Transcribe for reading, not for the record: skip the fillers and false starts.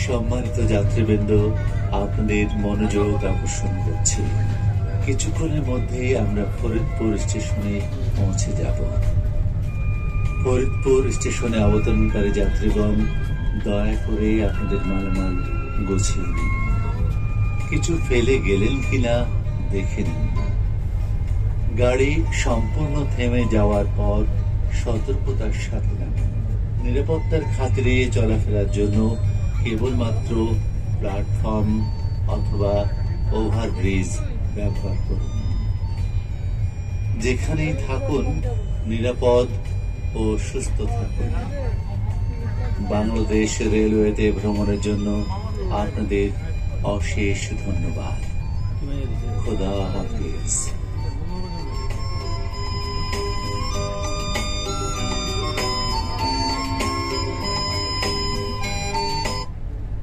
সম্মানিত যাত্রীবৃন্দ, আপনাদের মনোযোগ আকর্ষণ করছি। কিছুক্ষণের মধ্যেই আমরা ফরিদপুর স্টেশনে পৌঁছে যাব। ফরিদপুর স্টেশনে অবতরণকারী যাত্রীগণ, দয়া করে আপনাদের মালামাল গুছিয়ে নিন। কিছু ফেলে গেলেন কিনা দেখে নিন। গাড়ি সম্পূর্ণ থেমে যাওয়ার পর সতর্কতার সাথে নামুন। নিরাপত্তার খাতিরে চলাফেরার জন্য কেবলমাত্র প্ল্যাটফর্ম অথবা ওভারব্রিজ ব্যবহার করুন। যেখানেই থাকুন নিরাপদ ও সুস্থ থাকুন। বাংলাদেশ রেলওয়েতে ভ্রমণের জন্য আপনাদের অশেষ ধন্যবাদ। খোদা হাফিজ।